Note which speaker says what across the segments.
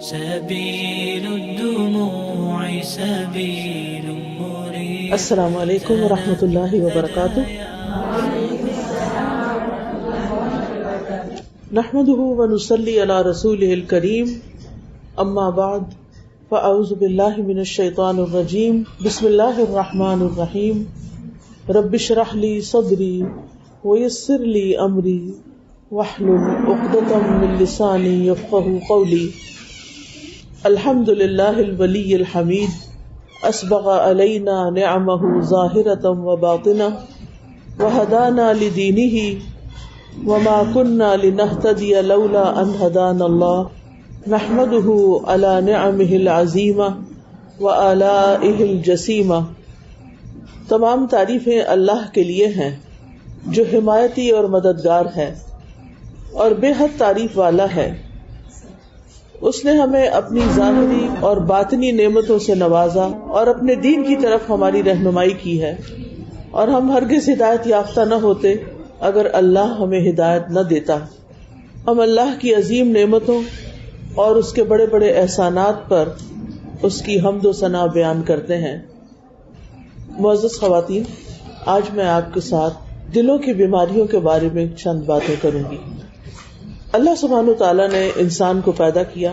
Speaker 1: سبيل الدموع سبيل مريح.
Speaker 2: السلام علیکم ورحمۃ اللہ وبرکاتہ. نحمده ونصلي على رسوله الكريم. اما بعد فاعوذ باللہ من الشیطان الرجیم. بسم اللہ الرحمن الرحیم. رب اشرح لي صدری ويسر لي امری واحلل عقدۃ من لسانی یفقهوا قولی. الحمد للہ الولی الحمید اسبغ علینا نعمہ ظاہرۃ وباطنہ وہدانا لدینہ وما كنا لنہتدی لولا ان ہدانا اللہ نحمدہ علی نعمہ العظیمہ وآلائہ الجسیمہ. تمام تعریفیں اللہ کے لیے ہیں جو حمایتی اور مددگار ہے اور بے حد تعریف والا ہے. اس نے ہمیں اپنی ظاہری اور باطنی نعمتوں سے نوازا اور اپنے دین کی طرف ہماری رہنمائی کی ہے، اور ہم ہرگز ہدایت یافتہ نہ ہوتے اگر اللہ ہمیں ہدایت نہ دیتا. ہم اللہ کی عظیم نعمتوں اور اس کے بڑے بڑے احسانات پر اس کی حمد و ثنا بیان کرتے ہیں. معزز خواتین، آج میں آپ کے ساتھ دلوں کی بیماریوں کے بارے میں چند باتیں کروں گی. اللہ سبحانہ و تعالیٰ نے انسان کو پیدا کیا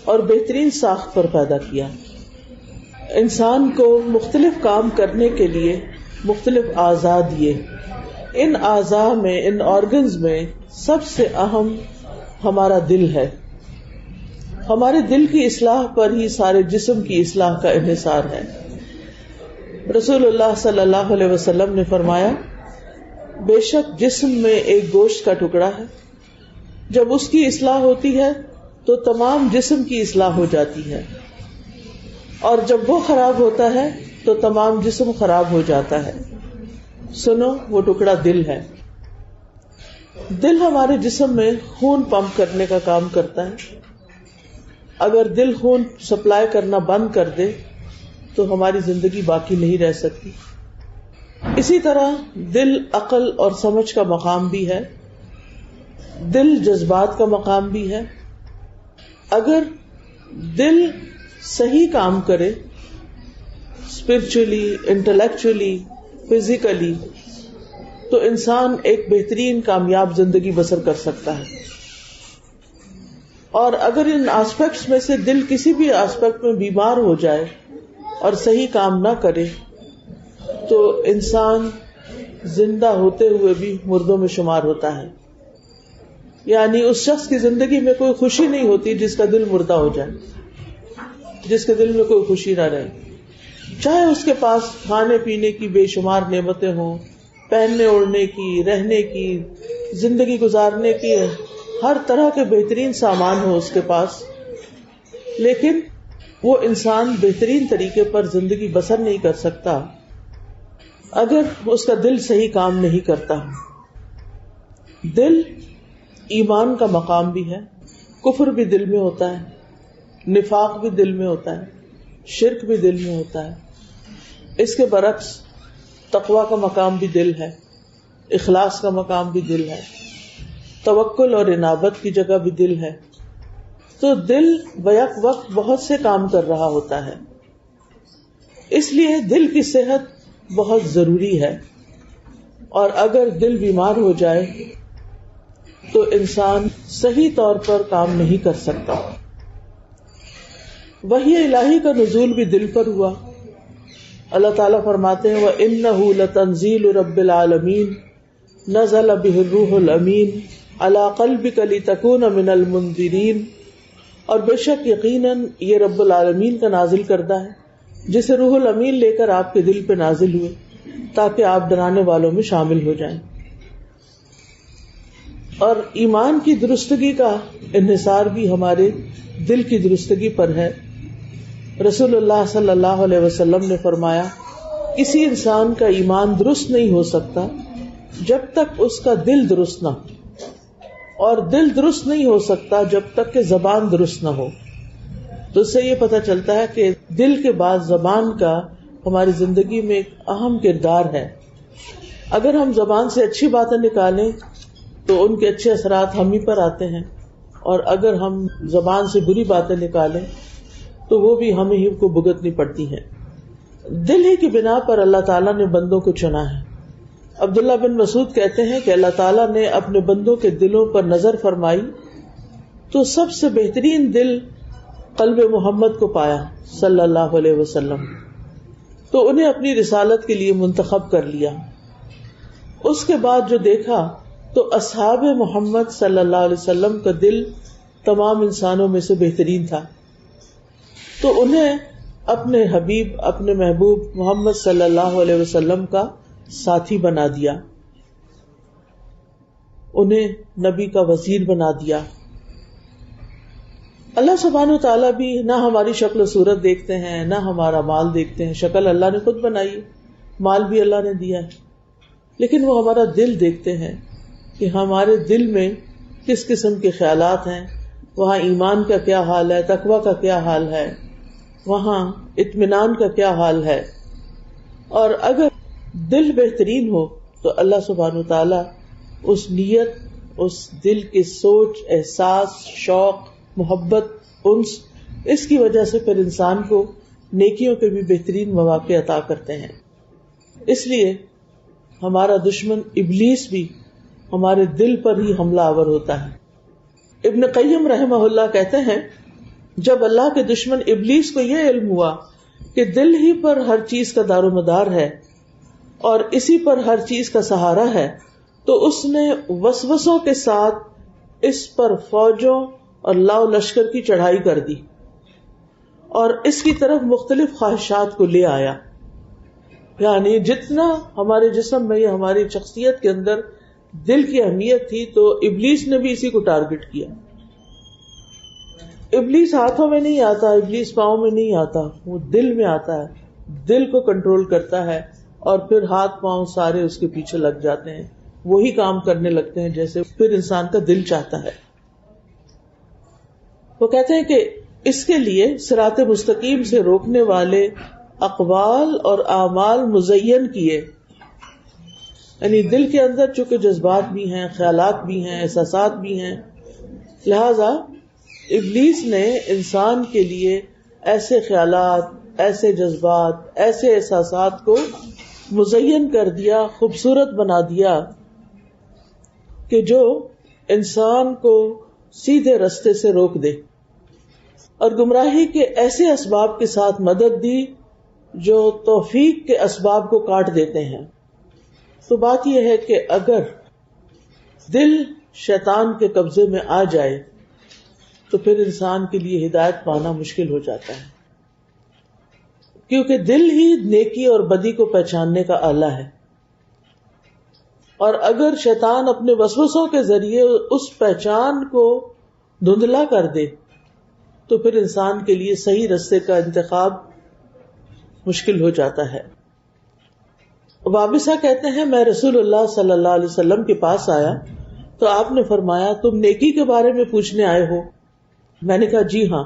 Speaker 2: اور بہترین ساخت پر پیدا کیا. انسان کو مختلف کام کرنے کے لیے مختلف اعضاء دیے. ان اعضاء میں، ان آرگنز میں سب سے اہم ہمارا دل ہے. ہمارے دل کی اصلاح پر ہی سارے جسم کی اصلاح کا انحصار ہے. رسول اللہ صلی اللہ علیہ وسلم نے فرمایا، بے شک جسم میں ایک گوشت کا ٹکڑا ہے، جب اس کی اصلاح ہوتی ہے تو تمام جسم کی اصلاح ہو جاتی ہے، اور جب وہ خراب ہوتا ہے تو تمام جسم خراب ہو جاتا ہے. سنو، وہ ٹکڑا دل ہے. دل ہمارے جسم میں خون پمپ کرنے کا کام کرتا ہے. اگر دل خون سپلائی کرنا بند کر دے تو ہماری زندگی باقی نہیں رہ سکتی. اسی طرح دل عقل اور سمجھ کا مقام بھی ہے، دل جذبات کا مقام بھی ہے. اگر دل صحیح کام کرے، اسپرچولی، انٹلیکچولی، فزیکلی، تو انسان ایک بہترین کامیاب زندگی بسر کر سکتا ہے. اور اگر ان آسپیکٹس میں سے دل کسی بھی آسپیکٹ میں بیمار ہو جائے اور صحیح کام نہ کرے تو انسان زندہ ہوتے ہوئے بھی مردوں میں شمار ہوتا ہے. یعنی اس شخص کی زندگی میں کوئی خوشی نہیں ہوتی جس کا دل مردہ ہو جائے، جس کے دل میں کوئی خوشی نہ رہے. چاہے اس کے پاس کھانے پینے کی بے شمار نعمتیں ہوں، پہننے اوڑھنے کی، رہنے کی، زندگی گزارنے کی ہر طرح کے بہترین سامان ہو اس کے پاس، لیکن وہ انسان بہترین طریقے پر زندگی بسر نہیں کر سکتا اگر اس کا دل صحیح کام نہیں کرتا. دل ایمان کا مقام بھی ہے. کفر بھی دل میں ہوتا ہے، نفاق بھی دل میں ہوتا ہے، شرک بھی دل میں ہوتا ہے. اس کے برعکس تقوی کا مقام بھی دل ہے، اخلاص کا مقام بھی دل ہے، توکل اور انابت کی جگہ بھی دل ہے. تو دل بیک وقت بہت سے کام کر رہا ہوتا ہے. اس لیے دل کی صحت بہت ضروری ہے، اور اگر دل بیمار ہو جائے تو انسان صحیح طور پر کام نہیں کر سکتا. وحی الہی کا نزول بھی دل پر ہوا. اللہ تعالیٰ فرماتے ہیں وَإِنَّهُ لَتَنزِيلُ رَبِّ الْعَالَمِينَ نَزَلَ بِهِ الرُّوحُ الْأَمِينُ عَلَى قَلْبِكَ لِتَكُونَ مِنَ الْمُنذِرِينَ. اور بے شک یقیناً یہ رب العالمین کا نازل کردہ ہے جسے روح الامین لے کر آپ کے دل پہ نازل ہوئے تاکہ آپ ڈرانے والوں میں شامل ہو جائیں. اور ایمان کی درستگی کا انحصار بھی ہمارے دل کی درستگی پر ہے. رسول اللہ صلی اللہ علیہ وسلم نے فرمایا، کسی انسان کا ایمان درست نہیں ہو سکتا جب تک اس کا دل درست نہ ہو، اور دل درست نہیں ہو سکتا جب تک کہ زبان درست نہ ہو. تو اس سے یہ پتہ چلتا ہے کہ دل کے بعد زبان کا ہماری زندگی میں ایک اہم کردار ہے. اگر ہم زبان سے اچھی باتیں نکالیں تو ان کے اچھے اثرات ہم ہی پر آتے ہیں، اور اگر ہم زبان سے بری باتیں نکالیں تو وہ بھی ہمیں ہی کو بھگتنی پڑتی ہیں. دل ہی کی بنا پر اللہ تعالیٰ نے بندوں کو چنا ہے. عبداللہ بن مسعود کہتے ہیں کہ اللہ تعالیٰ نے اپنے بندوں کے دلوں پر نظر فرمائی تو سب سے بہترین دل قلب محمد کو پایا صلی اللہ علیہ وسلم، تو انہیں اپنی رسالت کے لیے منتخب کر لیا. اس کے بعد جو دیکھا تو اصحاب محمد صلی اللہ علیہ وسلم کا دل تمام انسانوں میں سے بہترین تھا، تو انہیں اپنے حبیب، اپنے محبوب محمد صلی اللہ علیہ وسلم کا ساتھی بنا دیا، انہیں نبی کا وزیر بنا دیا. اللہ سبحانہ و تعالیٰ بھی نہ ہماری شکل و صورت دیکھتے ہیں، نہ ہمارا مال دیکھتے ہیں. شکل اللہ نے خود بنائی ہے، مال بھی اللہ نے دیا ہے، لیکن وہ ہمارا دل دیکھتے ہیں کہ ہمارے دل میں کس قسم کے خیالات ہیں، وہاں ایمان کا کیا حال ہے، تقویٰ کا کیا حال ہے، وہاں اطمینان کا کیا حال ہے. اور اگر دل بہترین ہو تو اللہ سبحانہ وتعالی اس نیت، اس دل کی سوچ، احساس، شوق، محبت، انس، اس کی وجہ سے پھر انسان کو نیکیوں کے بھی بہترین مواقع عطا کرتے ہیں. اس لیے ہمارا دشمن ابلیس بھی ہمارے دل پر ہی حملہ آور ہوتا ہے. ابن قیم رحمہ اللہ کہتے ہیں جب اللہ کے دشمن ابلیس کو یہ علم ہوا کہ دل ہی پر ہر چیز کا دار و مدار ہے اور اسی پر ہر چیز کا سہارا ہے، تو اس نے وسوسوں کے ساتھ اس پر فوجوں اور لاؤ لشکر کی چڑھائی کر دی اور اس کی طرف مختلف خواہشات کو لے آیا. یعنی جتنا ہمارے جسم میں یا ہماری شخصیت کے اندر دل کی اہمیت تھی تو ابلیس نے بھی اسی کو ٹارگٹ کیا. ابلیس ہاتھوں میں نہیں آتا، ابلیس پاؤں میں نہیں آتا، وہ دل میں آتا ہے، دل کو کنٹرول کرتا ہے اور پھر ہاتھ پاؤں سارے اس کے پیچھے لگ جاتے ہیں، وہی کام کرنے لگتے ہیں جیسے پھر انسان کا دل چاہتا ہے. وہ کہتے ہیں کہ اس کے لیے صراط مستقیم سے روکنے والے اقوال اور اعمال مزین کیے. یعنی دل کے اندر چونکہ جذبات بھی ہیں، خیالات بھی ہیں، احساسات بھی ہیں، لہذا ابلیس نے انسان کے لیے ایسے خیالات، ایسے جذبات، ایسے احساسات کو مزین کر دیا، خوبصورت بنا دیا کہ جو انسان کو سیدھے رستے سے روک دے، اور گمراہی کے ایسے اسباب کے ساتھ مدد دی جو توفیق کے اسباب کو کاٹ دیتے ہیں. تو بات یہ ہے کہ اگر دل شیطان کے قبضے میں آ جائے تو پھر انسان کے لیے ہدایت پانا مشکل ہو جاتا ہے، کیونکہ دل ہی نیکی اور بدی کو پہچاننے کا آلہ ہے. اور اگر شیطان اپنے وسوسوں کے ذریعے اس پہچان کو دھندلا کر دے تو پھر انسان کے لیے صحیح رستے کا انتخاب مشکل ہو جاتا ہے. وابسہ کہتے ہیں میں رسول اللہ صلی اللہ علیہ وسلم کے پاس آیا تو آپ نے فرمایا تم نیکی کے بارے میں پوچھنے آئے ہو؟ میں نے کہا جی ہاں.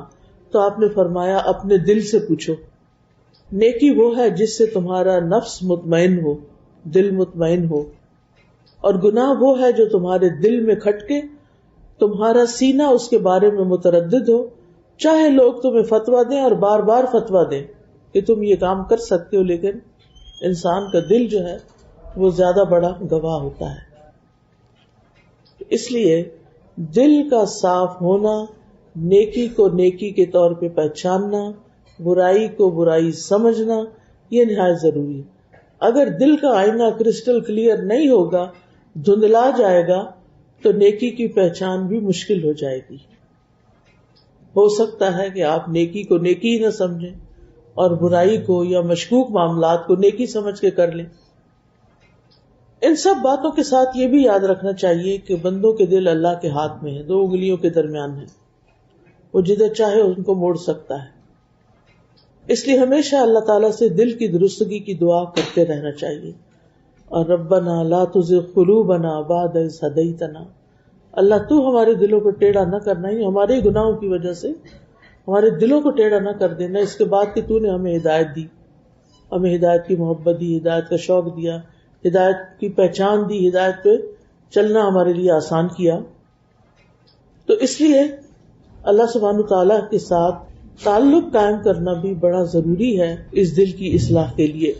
Speaker 2: تو آپ نے فرمایا اپنے دل سے پوچھو. نیکی وہ ہے جس سے تمہارا نفس مطمئن ہو، دل مطمئن ہو، اور گناہ وہ ہے جو تمہارے دل میں کھٹکے تمہارا سینہ اس کے بارے میں متردد ہو، چاہے لوگ تمہیں فتویٰ دیں اور بار بار فتویٰ دیں کہ تم یہ کام کر سکتے ہو، لیکن انسان کا دل جو ہے وہ زیادہ بڑا گواہ ہوتا ہے. اس لیے دل کا صاف ہونا، نیکی کو نیکی کے طور پہ پہچاننا، برائی کو برائی سمجھنا، یہ نہایت ضروری ہے. اگر دل کا آئینہ کرسٹل کلیئر نہیں ہوگا، دھندلا جائے گا، تو نیکی کی پہچان بھی مشکل ہو جائے گی. ہو سکتا ہے کہ آپ نیکی کو نیکی ہی نہ سمجھیں اور برائی کو یا مشکوک معاملات کو نیکی سمجھ کے کر لیں. ان سب باتوں کے ساتھ یہ بھی یاد رکھنا چاہیے کہ بندوں کے دل اللہ کے ہاتھ میں ہیں، 2 انگلیوں کے درمیان ہیں، وہ جدھر چاہے ان کو موڑ سکتا ہے. اس لیے ہمیشہ اللہ تعالیٰ سے دل کی درستگی کی دعا کرتے رہنا چاہیے. اور ربنا لا تزغ قلوبنا بعد اذ ہدیتنا، اللہ تو ہمارے دلوں کو ٹیڑھا نہ کرنا، ہی ہمارے گناہوں کی وجہ سے ہمارے دلوں کو ٹیڑھا نہ کر دینا اس کے بعد کہ تو نے ہمیں ہدایت دی، ہمیں ہدایت کی محبت دی، ہدایت کا شوق دیا، ہدایت کی پہچان دی، ہدایت پہ چلنا ہمارے لیے آسان کیا. تو اس لیے اللہ سبحانہ تعالیٰ کے ساتھ تعلق قائم کرنا بھی بڑا ضروری ہے اس دل کی اصلاح کے لیے.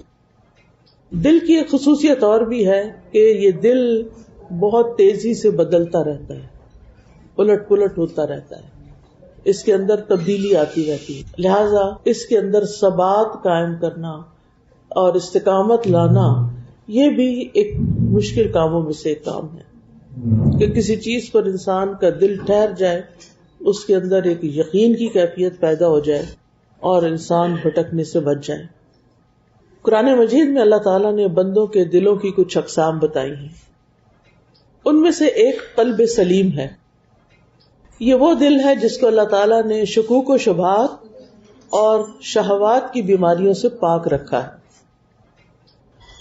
Speaker 2: دل کی ایک خصوصیت اور بھی ہے کہ یہ دل بہت تیزی سے بدلتا رہتا ہے، الٹ پلٹ ہوتا رہتا ہے، اس کے اندر تبدیلی آتی رہتی ہے. لہذا اس کے اندر ثبات قائم کرنا اور استقامت لانا یہ بھی ایک مشکل کاموں میں سے ایک کام ہے کہ کسی چیز پر انسان کا دل ٹھہر جائے، اس کے اندر ایک یقین کی کیفیت پیدا ہو جائے اور انسان بھٹکنے سے بچ جائے. قرآن مجید میں اللہ تعالیٰ نے بندوں کے دلوں کی کچھ اقسام بتائی ہیں. ان میں سے ایک قلب سلیم ہے. یہ وہ دل ہے جس کو اللہ تعالیٰ نے شکوک و شبہات اور شہوات کی بیماریوں سے پاک رکھا ہے.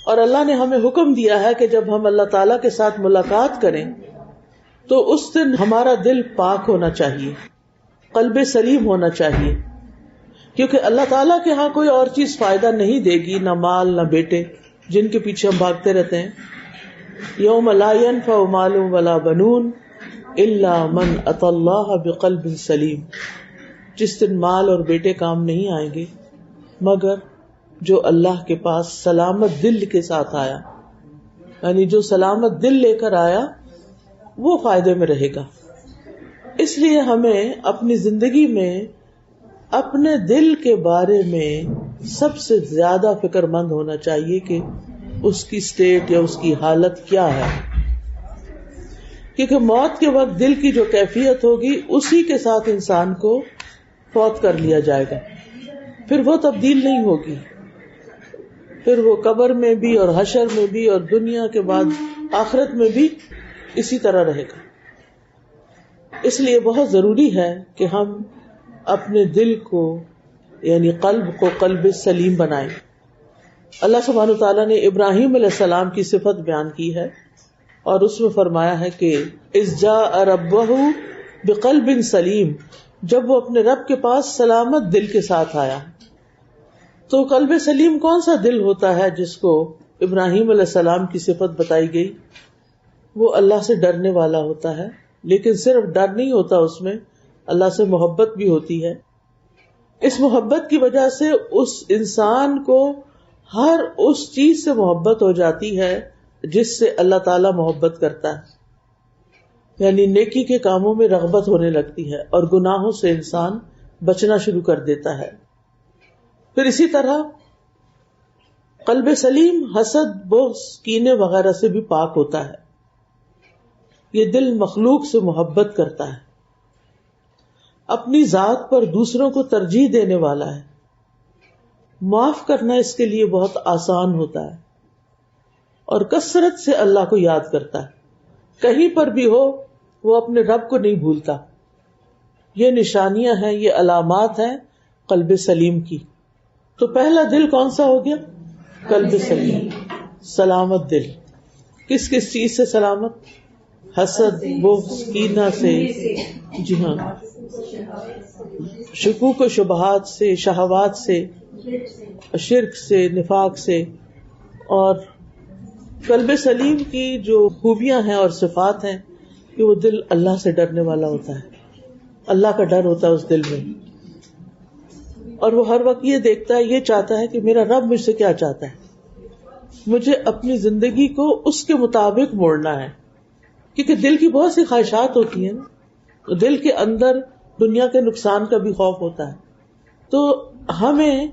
Speaker 2: اور اللہ نے ہمیں حکم دیا ہے کہ جب ہم اللہ تعالیٰ کے ساتھ ملاقات کریں تو اس دن ہمارا دل پاک ہونا چاہیے، قلب سلیم ہونا چاہیے، کیونکہ اللہ تعالیٰ کے ہاں کوئی اور چیز فائدہ نہیں دے گی، نہ مال نہ بیٹے جن کے پیچھے ہم بھاگتے رہتے ہیں. یوم لا ينفع مال ولا بنون الا من اتى اللہ بقلب سلیم. جس دن مال اور بیٹے کام نہیں آئیں گے مگر جو اللہ کے پاس سلامت دل کے ساتھ آیا، یعنی جو سلامت دل لے کر آیا وہ فائدے میں رہے گا. اس لیے ہمیں اپنی زندگی میں اپنے دل کے بارے میں سب سے زیادہ فکر مند ہونا چاہیے کہ اس کی سٹیٹ یا اس کی حالت کیا ہے، کیونکہ موت کے وقت دل کی جو کیفیت ہوگی اسی کے ساتھ انسان کو فوت کر لیا جائے گا، پھر وہ تبدیل نہیں ہوگی، پھر وہ قبر میں بھی اور حشر میں بھی اور دنیا کے بعد آخرت میں بھی اسی طرح رہے گا. اس لیے بہت ضروری ہے کہ ہم اپنے دل کو یعنی قلب کو قلب سلیم بنائیں. اللہ سبحانہ تعالیٰ نے ابراہیم علیہ السلام کی صفت بیان کی ہے اور اس میں فرمایا ہے کہ اذ جاء ربہ بقلب سلیم، جب وہ اپنے رب کے پاس سلامت دل کے ساتھ آیا. تو قلب سلیم کون سا دل ہوتا ہے جس کو ابراہیم علیہ السلام کی صفت بتائی گئی؟ وہ اللہ سے ڈرنے والا ہوتا ہے، لیکن صرف ڈر نہیں ہوتا، اس میں اللہ سے محبت بھی ہوتی ہے. اس محبت کی وجہ سے اس انسان کو ہر اس چیز سے محبت ہو جاتی ہے جس سے اللہ تعالی محبت کرتا ہے، یعنی نیکی کے کاموں میں رغبت ہونے لگتی ہے اور گناہوں سے انسان بچنا شروع کر دیتا ہے. پھر اسی طرح قلب سلیم حسد، بغض، کینے وغیرہ سے بھی پاک ہوتا ہے. یہ دل مخلوق سے محبت کرتا ہے، اپنی ذات پر دوسروں کو ترجیح دینے والا ہے. معاف کرنا اس کے لیے بہت آسان ہوتا ہے اور کثرت سے اللہ کو یاد کرتا ہے. کہیں پر بھی ہو وہ اپنے رب کو نہیں بھولتا. یہ نشانیاں ہیں، یہ علامات ہیں قلب سلیم کی. تو پہلا دل کون سا ہو گیا؟ قلب سلیم، سلامت دل. کس کس چیز سے سلامت؟ حسد، بغض، کینہ سے، جی ہاں، شکوک و شبہات سے، شہوات سے، شرک سے، نفاق سے. اور قلب سلیم کی جو خوبیاں ہیں اور صفات ہیں کہ وہ دل اللہ سے ڈرنے والا ہوتا ہے، اللہ کا ڈر ہوتا ہے اس دل میں، اور وہ ہر وقت یہ دیکھتا ہے، یہ چاہتا ہے کہ میرا رب مجھ سے کیا چاہتا ہے، مجھے اپنی زندگی کو اس کے مطابق موڑنا ہے. کیونکہ دل کی بہت سی خواہشات ہوتی ہیں، تو دل کے اندر دنیا کے نقصان کا بھی خوف ہوتا ہے. تو ہمیں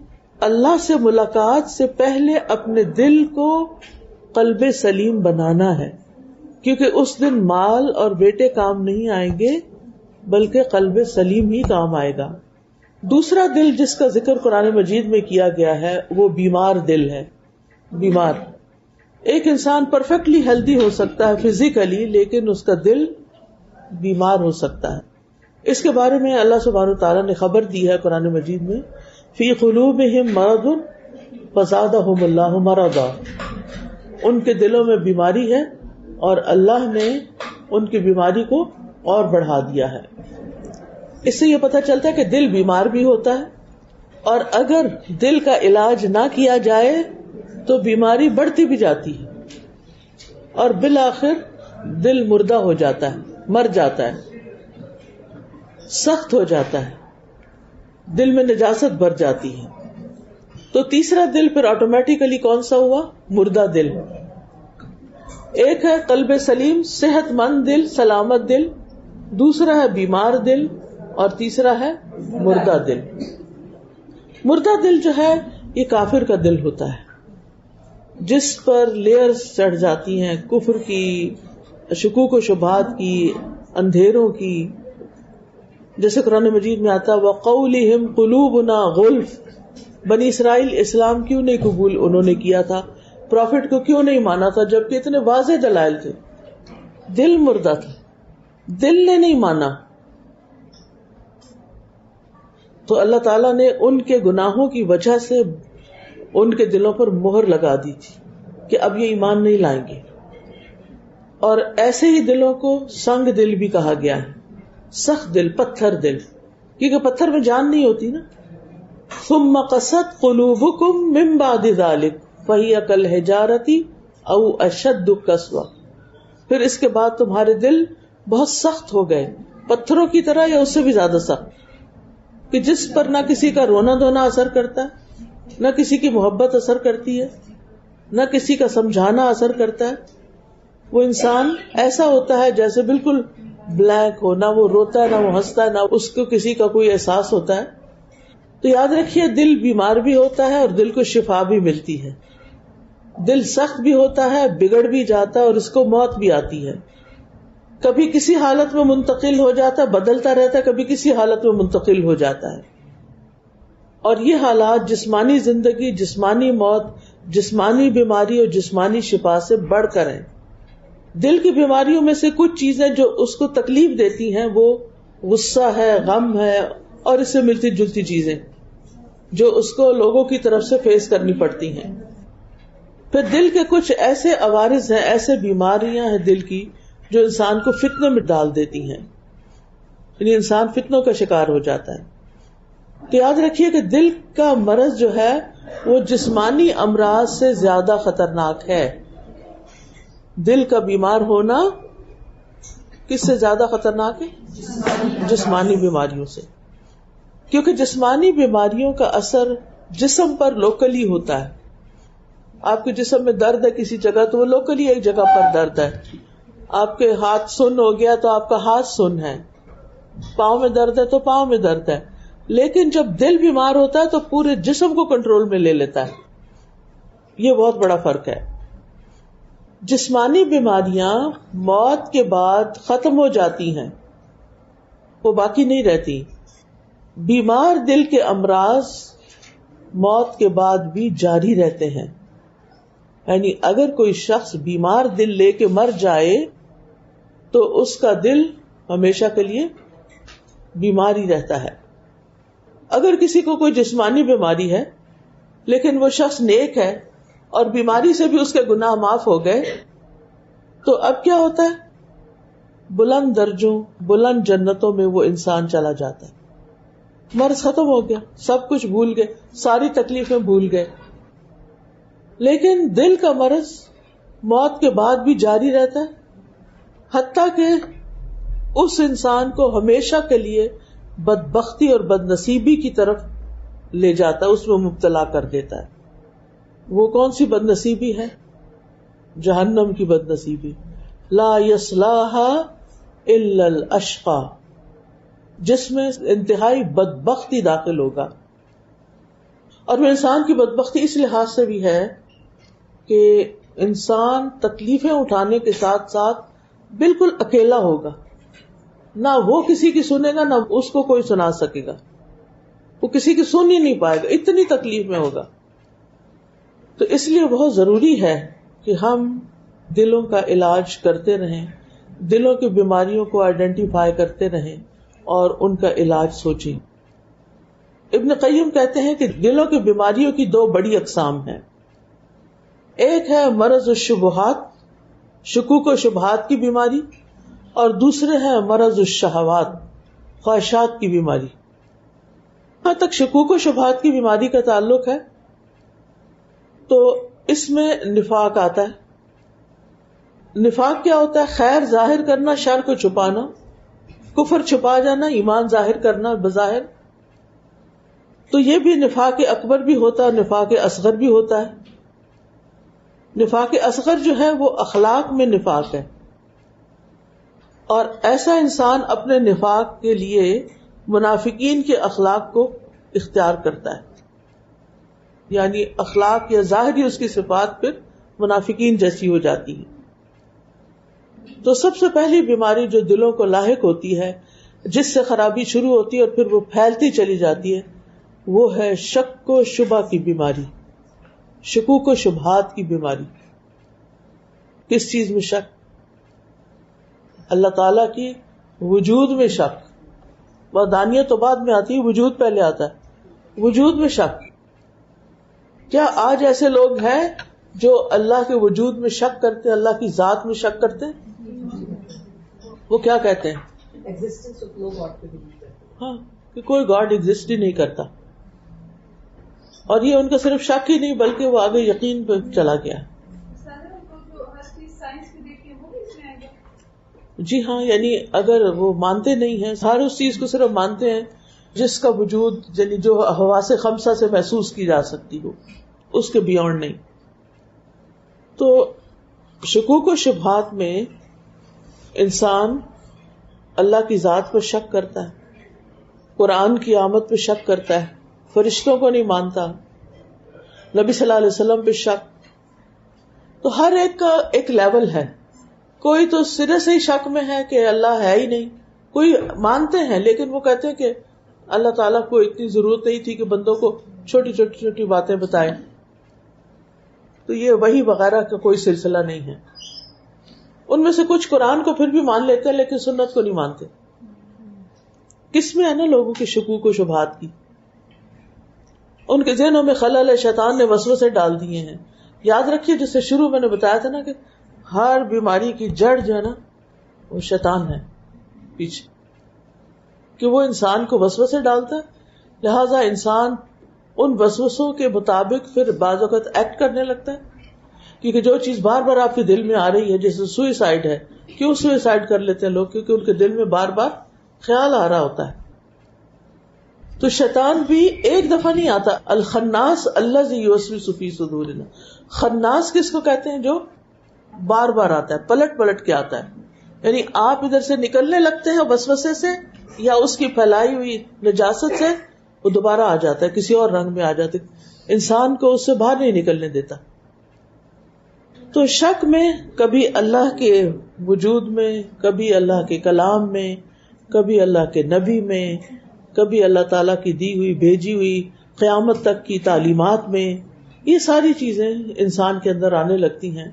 Speaker 2: اللہ سے ملاقات سے پہلے اپنے دل کو قلب سلیم بنانا ہے، کیونکہ اس دن مال اور بیٹے کام نہیں آئیں گے بلکہ قلب سلیم ہی کام آئے گا. دوسرا دل جس کا ذکر قرآن مجید میں کیا گیا ہے وہ بیمار دل ہے. بیمار، ایک انسان پرفیکٹلی ہیلدی ہو سکتا ہے فزیکلی، لیکن اس کا دل بیمار ہو سکتا ہے. اس کے بارے میں اللہ سبحانہ تعالیٰ نے خبر دی ہے قرآن مجید میں، فی قلوبہم مرض فزادہم اللہ مرضا. ان کے دلوں میں بیماری ہے اور اللہ نے ان کی بیماری کو اور بڑھا دیا ہے. اس سے یہ پتہ چلتا ہے کہ دل بیمار بھی ہوتا ہے، اور اگر دل کا علاج نہ کیا جائے تو بیماری بڑھتی بھی جاتی ہے اور بالآخر دل مردہ ہو جاتا ہے، مر جاتا ہے. سخت ہو جاتا ہے, دل میں نجاست بھر جاتی ہے. تو تیسرا دل پھر آٹومیٹیکلی کون سا ہوا؟ مردہ دل. ایک ہے قلب سلیم, صحت مند دل, سلامت دل, دوسرا ہے بیمار دل, اور تیسرا ہے مردہ دل. مردہ دل جو ہے یہ کافر کا دل ہوتا ہے, جس پر لیئرز چڑھ جاتی ہیں کفر کی, شکوک و شبہات کی, اندھیروں کی. جیسے قرآن مجید میں آتا وَقَوْلِهِمْ قُلُوبُنَا غُلْفٌ, بنی اسرائیل اسلام کیوں نہیں قبول انہوں نے کیا تھا, پروفٹ کو کیوں نہیں مانا تھا جبکہ اتنے واضح دلائل تھے. دل مردہ تھا, دل نے نہیں مانا. تو اللہ تعالیٰ نے ان کے گناہوں کی وجہ سے ان کے دلوں پر مہر لگا دی تھی کہ اب یہ ایمان نہیں لائیں گے. اور ایسے ہی دلوں کو سنگ دل بھی کہا گیا ہے, سخت دل, پتھر دل, کیونکہ پتھر میں جان نہیں ہوتی نا. ثم قست قلوبکم من بعد ذلک فہی کالحجارۃ او اشد قسوہ, پھر اس کے بعد تمہارے دل بہت سخت ہو گئے, پتھروں کی طرح یا اس سے بھی زیادہ سخت, کہ جس پر نہ کسی کا رونا دھونا اثر کرتا ہے, نہ کسی کی محبت اثر کرتی ہے, نہ کسی کا سمجھانا اثر کرتا ہے. وہ انسان ایسا ہوتا ہے جیسے بالکل بلینک ہو, نہ وہ روتا ہے, نہ وہ ہنستا ہے, نہ اس کو کسی کا کوئی احساس ہوتا ہے. تو یاد رکھیے دل بیمار بھی ہوتا ہے اور دل کو شفا بھی ملتی ہے. دل سخت بھی ہوتا ہے, بگڑ بھی جاتا ہے, اور اس کو موت بھی آتی ہے. کبھی کسی حالت میں منتقل ہو جاتا ہے, بدلتا رہتا ہے, کبھی کسی حالت میں منتقل ہو جاتا ہے. اور یہ حالات جسمانی زندگی, جسمانی موت, جسمانی بیماری اور جسمانی شفا سے بڑھ کر ہیں. دل کی بیماریوں میں سے کچھ چیزیں جو اس کو تکلیف دیتی ہیں وہ غصہ ہے, غم ہے, اور اس سے ملتی جلتی چیزیں جو اس کو لوگوں کی طرف سے فیس کرنی پڑتی ہیں. پھر دل کے کچھ ایسے عوارض ہیں, ایسے بیماریاں ہیں دل کی جو انسان کو فتنوں میں ڈال دیتی ہیں, یعنی انسان فتنوں کا شکار ہو جاتا ہے. تو یاد رکھیے کہ دل کا مرض جو ہے وہ جسمانی امراض سے زیادہ خطرناک ہے. دل کا بیمار ہونا کس سے زیادہ خطرناک ہے؟ جسمانی بیماریوں سے, کیونکہ جسمانی بیماریوں کا اثر جسم پر لوکلی ہوتا ہے. آپ کے جسم میں درد ہے کسی جگہ تو وہ لوکلی ایک جگہ پر درد ہے. آپ کے ہاتھ سن ہو گیا تو آپ کا ہاتھ سن ہے, پاؤں میں درد ہے تو پاؤں میں درد ہے. لیکن جب دل بیمار ہوتا ہے تو پورے جسم کو کنٹرول میں لے لیتا ہے. یہ بہت بڑا فرق ہے. جسمانی بیماریاں موت کے بعد ختم ہو جاتی ہیں, وہ باقی نہیں رہتی. بیمار دل کے امراض موت کے بعد بھی جاری رہتے ہیں. یعنی اگر کوئی شخص بیمار دل لے کے مر جائے تو اس کا دل ہمیشہ کے لیے بیمار ہی رہتا ہے. اگر کسی کو کوئی جسمانی بیماری ہے لیکن وہ شخص نیک ہے اور بیماری سے بھی اس کے گناہ معاف ہو گئے, تو اب کیا ہوتا ہے؟ بلند درجوں, بلند جنتوں میں وہ انسان چلا جاتا ہے. مرض ختم ہو گیا, سب کچھ بھول گئے, ساری تکلیفیں بھول گئے. لیکن دل کا مرض موت کے بعد بھی جاری رہتا ہے, حتیٰ کہ اس انسان کو ہمیشہ کے لیے بدبختی اور بدنصیبی کی طرف لے جاتا ہے, اس میں مبتلا کر دیتا ہے. وہ کون سی بدنصیبی ہے؟ جہنم کی بدنصیبی. لا یصلاها الا الاشقى, جس میں انتہائی بدبختی داخل ہوگا. اور وہ انسان کی بدبختی اس لحاظ سے بھی ہے کہ انسان تکلیفیں اٹھانے کے ساتھ ساتھ بالکل اکیلا ہوگا, نہ وہ کسی کی سنے گا, نہ اس کو کوئی سنا سکے گا, وہ کسی کی سن ہی نہیں پائے گا, اتنی تکلیف میں ہوگا. تو اس لیے بہت ضروری ہے کہ ہم دلوں کا علاج کرتے رہیں, دلوں کی بیماریوں کو آئیڈینٹیفائی کرتے رہیں اور ان کا علاج سوچیں. ابن قیم کہتے ہیں کہ دلوں کی بیماریوں کی دو بڑی اقسام ہیں. ایک ہے مرض الشبہات, شکوک و شبہات کی بیماری, اور دوسرے ہے مرض الشہوات, خواہشات کی بیماری. جہاں تک شکوک و شبہات کی بیماری کا تعلق ہے تو اس میں نفاق آتا ہے. نفاق کیا ہوتا ہے؟ خیر ظاہر کرنا, شر کو چھپانا. کفر چھپا جانا، ایمان ظاہر کرنا بظاہر، تو یہ بھی نفاق اکبر بھی ہوتا ہے، نفاق اصغر بھی ہوتا ہے۔ نفاق اصغر جو ہے وہ اخلاق میں نفاق ہے، اور ایسا انسان اپنے نفاق کے لیے منافقین کے اخلاق کو اختیار کرتا ہے، یعنی اخلاق یا ظاہری اس کی صفات پھر منافقین جیسی ہو جاتی ہے۔ تو سب سے پہلی بیماری جو دلوں کو لاحق ہوتی ہے، جس سے خرابی شروع ہوتی ہے اور پھر وہ پھیلتی چلی جاتی ہے، وہ ہے شک و شبہ کی بیماری، شکوک و شبہات کی بیماری۔ کس چیز میں شک؟ اللہ تعالی کی وجود میں شک، وحدانیت تو بعد میں آتی ہے، وجود پہلے آتا ہے۔ وجود میں شک، کیا آج ایسے لوگ ہیں جو اللہ کے وجود میں شک کرتے، اللہ کی ذات میں شک کرتے؟ وہ کیا کہتے ہیں؟ ہاں، کہ کوئی گاڈ ایگزسٹ ہی نہیں کرتا، اور یہ ان کا صرف شک ہی نہیں بلکہ وہ آگے یقین پہ چلا گیا۔ جی ہاں، یعنی اگر وہ مانتے نہیں ہیں، سارے اس چیز کو صرف مانتے ہیں جس کا وجود یعنی جو حواس خمسہ سے محسوس کی جا سکتی ہو، اس کے بیونڈ نہیں۔ تو شکوک و شبہات میں انسان اللہ کی ذات پر شک کرتا ہے، قرآن کی آمد پہ شک کرتا ہے، فرشتوں کو نہیں مانتا، نبی صلی اللہ علیہ وسلم پہ شک۔ تو ہر ایک کا ایک لیول ہے، کوئی تو سرے سے ہی شک میں ہے کہ اللہ ہے ہی نہیں، کوئی مانتے ہیں لیکن وہ کہتے ہیں کہ اللہ تعالیٰ کو اتنی ضرورت نہیں تھی کہ بندوں کو چھوٹی چھوٹی چھوٹی باتیں بتائیں۔ تو یہ وحی وغیرہ کا کوئی سلسلہ نہیں ہے۔ ان میں سے کچھ قرآن کو پھر بھی مان لیتے ہیں لیکن سنت کو نہیں مانتے۔ کس میں ہے نا لوگوں کے شکوک و شبہات کی، ان کے ذہنوں میں خلل ہے، شیطان نے وسوسے ڈال دیے ہیں۔ یاد رکھیے جیسے شروع میں نے بتایا تھا نا کہ ہر بیماری کی جڑ جو ہے نا وہ شیطان ہے پیچھے، کہ وہ انسان کو وسوسے ڈالتا ہے، لہذا انسان ان وسوسوں کے مطابق پھر بعض اوقات ایکٹ کرنے لگتا ہے، کیونکہ جو چیز بار بار آپ کے دل میں آ رہی ہے، جیسے سوئسائڈ ہے، کیوں سوئسائڈ کر لیتے ہیں لوگ؟ کیونکہ ان کے دل میں بار بار خیال آ رہا ہوتا ہے۔ تو شیطان بھی ایک دفعہ نہیں آتا۔ الخناس الذی یوسوس فی صدورنا، خناس کس کو کہتے ہیں؟ جو بار بار آتا ہے، پلٹ پلٹ کے آتا ہے، یعنی آپ ادھر سے نکلنے لگتے ہیں وسوسے سے یا اس کی پھیلائی ہوئی نجاست سے، وہ دوبارہ آ جاتا ہے، کسی اور رنگ میں آ جاتا ہے، انسان کو اس سے باہر نہیں نکلنے دیتا۔ تو شک میں کبھی اللہ کے وجود میں، کبھی اللہ کے کلام میں، کبھی اللہ کے نبی میں، کبھی اللہ تعالیٰ کی دی ہوئی بھیجی ہوئی قیامت تک کی تعلیمات میں، یہ ساری چیزیں انسان کے اندر آنے لگتی ہیں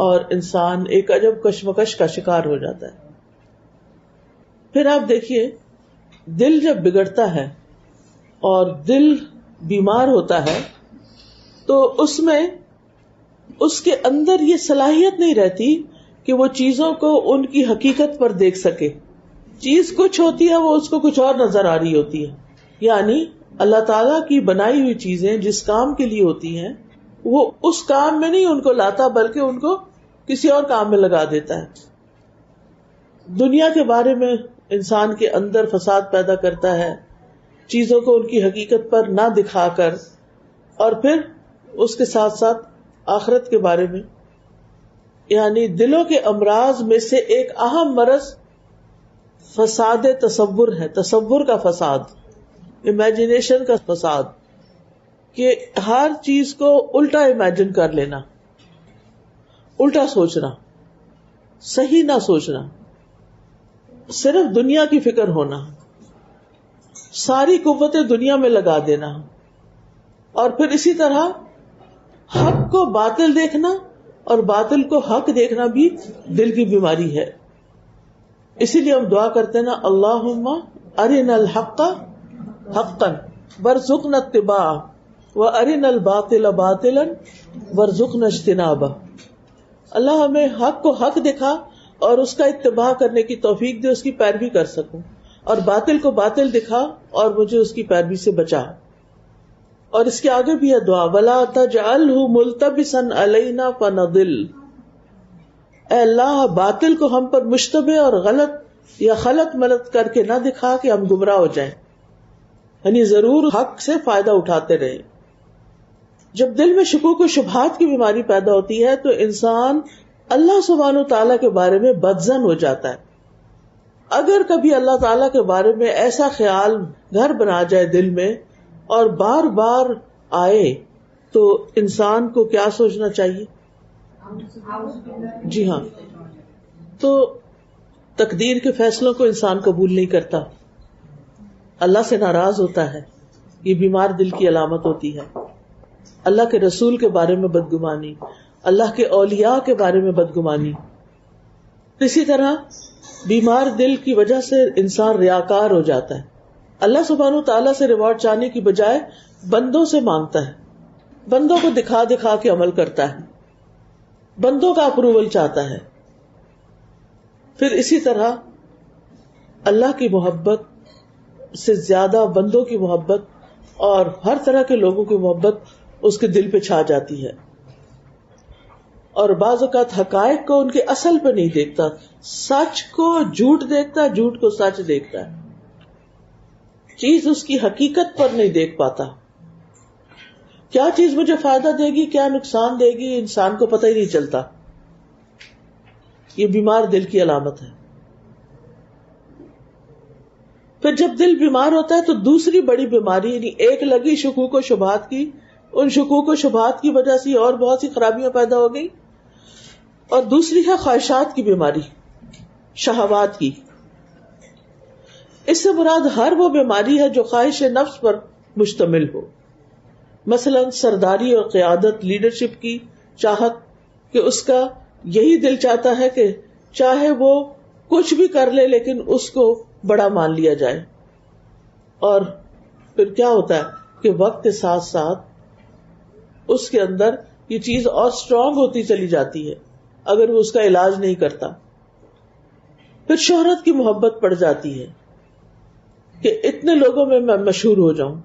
Speaker 2: اور انسان ایک عجب کشمکش کا شکار ہو جاتا ہے۔ پھر آپ دیکھیے، دل جب بگڑتا ہے اور دل بیمار ہوتا ہے تو اس میں اس کے اندر یہ صلاحیت نہیں رہتی کہ وہ چیزوں کو ان کی حقیقت پر دیکھ سکے۔ چیز کچھ ہوتی ہے، وہ اس کو کچھ اور نظر آ رہی ہوتی ہے، یعنی اللہ تعالیٰ کی بنائی ہوئی چیزیں جس کام کے لیے ہوتی ہیں وہ اس کام میں نہیں ان کو لاتا بلکہ ان کو کسی اور کام میں لگا دیتا ہے۔ دنیا کے بارے میں انسان کے اندر فساد پیدا کرتا ہے، چیزوں کو ان کی حقیقت پر نہ دکھا کر، اور پھر اس کے ساتھ ساتھ آخرت کے بارے میں، یعنی دلوں کے امراض میں سے ایک اہم مرض فساد تصور ہے، تصور کا فساد، امیجنیشن کا فساد، کہ ہر چیز کو الٹا امیجن کر لینا، الٹا سوچنا، صحیح نہ سوچنا، صرف دنیا کی فکر ہونا، ساری قوتیں دنیا میں لگا دینا، اور پھر اسی طرح حق کو باطل دیکھنا اور باطل کو حق دیکھنا بھی دل کی بیماری ہے۔ اسی لیے ہم دعا کرتے ہیں نا، اللہم ارنا الحق حقا وارزقنا اتباعہ وارنا الباطل باطلا وارزقنا اجتنابہ۔ اللہ ہمیں حق کو حق دکھا اور اس کا اتباع کرنے کی توفیق دے، اس کی پیروی کر سکوں، اور باطل کو باطل دکھا اور مجھے اس کی پیروی سے بچا۔ اور اس کے آگے بھی ہے دعا، وَلَا تَجْعَلْهُ مُلْتَبِسًا عَلَيْنَا فَنَضِلَّ، اے اللہ باطل کو ہم پر مشتبہ اور غلط یا خلط ملط کر کے نہ دکھا کہ ہم گمراہ ہو جائیں، یعنی ضرور حق سے فائدہ اٹھاتے رہے. جب دل میں شکوک و شبہات کی بیماری پیدا ہوتی ہے تو انسان اللہ سبحانہ وتعالیٰ کے بارے میں بدظن ہو جاتا ہے. اگر کبھی اللہ تعالیٰ کے بارے میں ایسا خیال گھر بنا جائے دل میں اور بار بار آئے تو انسان کو کیا سوچنا چاہیے؟ جی ہاں، تو تقدیر کے فیصلوں کو انسان قبول نہیں کرتا، اللہ سے ناراض ہوتا ہے. یہ بیمار دل کی علامت ہوتی ہے. اللہ کے رسول کے بارے میں بدگمانی، اللہ کے اولیاء کے بارے میں بدگمانی. اسی طرح بیمار دل کی وجہ سے انسان ریاکار ہو جاتا ہے. اللہ سبحانہ تعالیٰ سے ریوارڈ چاہنے کی بجائے بندوں سے مانگتا ہے، بندوں کو دکھا دکھا کے عمل کرتا ہے، بندوں کا اپروول چاہتا ہے. پھر اسی طرح اللہ کی محبت سے زیادہ بندوں کی محبت اور ہر طرح کے لوگوں کی محبت اس کے دل پہ چھا جاتی ہے. اور بعض اوقات حقائق کو ان کے اصل پہ نہیں دیکھتا، سچ کو جھوٹ دیکھتا، جھوٹ کو سچ دیکھتا ہے. چیز اس کی حقیقت پر نہیں دیکھ پاتا. کیا چیز مجھے فائدہ دے گی، کیا نقصان دے گی، انسان کو پتہ ہی نہیں چلتا. یہ بیمار دل کی علامت ہے. پھر جب دل بیمار ہوتا ہے تو دوسری بڑی بیماری، یعنی ایک لگی شکوک و شبہات کی، ان شکوک و شبہات کی وجہ سے اور بہت سی خرابیاں پیدا ہو گئی. اور دوسری ہے خواہشات کی بیماری، شہوات کی. اس سے مراد ہر وہ بیماری ہے جو خواہش نفس پر مشتمل ہو، مثلا سرداری اور قیادت، لیڈرشپ کی چاہت کہ اس کا یہی دل چاہتا ہے کہ چاہے وہ کچھ بھی کر لے لیکن اس کو بڑا مان لیا جائے. اور پھر کیا ہوتا ہے کہ وقت کے ساتھ ساتھ اس کے اندر یہ چیز اور اسٹرانگ ہوتی چلی جاتی ہے اگر وہ اس کا علاج نہیں کرتا. پھر شہرت کی محبت پڑ جاتی ہے کہ اتنے لوگوں میں میں مشہور ہو جاؤں.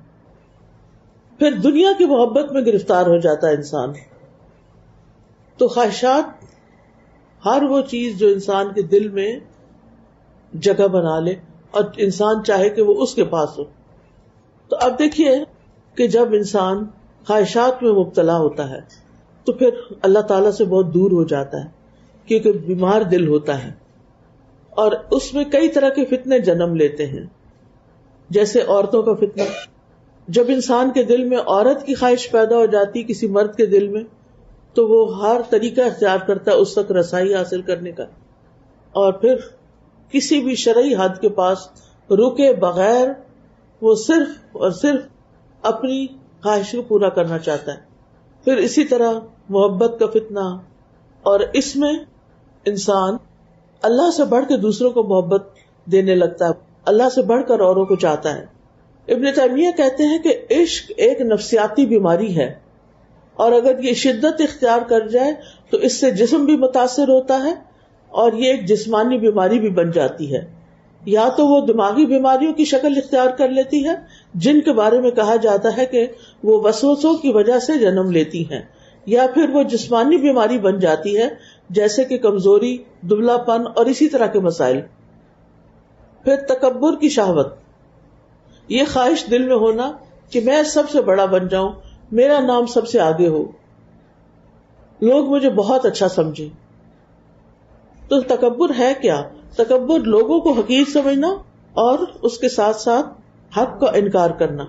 Speaker 2: پھر دنیا کی محبت میں گرفتار ہو جاتا ہے انسان. تو خواہشات ہر وہ چیز جو انسان کے دل میں جگہ بنا لے اور انسان چاہے کہ وہ اس کے پاس ہو. تو اب دیکھیے کہ جب انسان خواہشات میں مبتلا ہوتا ہے تو پھر اللہ تعالیٰ سے بہت دور ہو جاتا ہے، کیونکہ بیمار دل ہوتا ہے اور اس میں کئی طرح کے فتنے جنم لیتے ہیں. جیسے عورتوں کا فتنہ، جب انسان کے دل میں عورت کی خواہش پیدا ہو جاتی کسی مرد کے دل میں تو وہ ہر طریقہ اختیار کرتا ہے اس تک رسائی حاصل کرنے کا، اور پھر کسی بھی شرعی حد کے پاس رکے بغیر وہ صرف اور صرف اپنی خواہش کو پورا کرنا چاہتا ہے. پھر اسی طرح محبت کا فتنہ، اور اس میں انسان اللہ سے بڑھ کے دوسروں کو محبت دینے لگتا ہے، اللہ سے بڑھ کر اوروں کو چاہتا ہے. ابن تیمیہ کہتے ہیں کہ عشق ایک نفسیاتی بیماری ہے، اور اگر یہ شدت اختیار کر جائے تو اس سے جسم بھی متاثر ہوتا ہے اور یہ ایک جسمانی بیماری بھی بن جاتی ہے. یا تو وہ دماغی بیماریوں کی شکل اختیار کر لیتی ہے جن کے بارے میں کہا جاتا ہے کہ وہ وسوسوں کی وجہ سے جنم لیتی ہیں، یا پھر وہ جسمانی بیماری بن جاتی ہے جیسے کہ کمزوری، دبلا پن اور اسی طرح کے مسائل. پھر تکبر کی شہوت، یہ خواہش دل میں ہونا کہ میں سب سے بڑا بن جاؤں، میرا نام سب سے آگے ہو، لوگ مجھے بہت اچھا سمجھیں. تو تکبر ہے کیا؟ تکبر لوگوں کو حقیر سمجھنا اور اس کے ساتھ ساتھ حق کا انکار کرنا.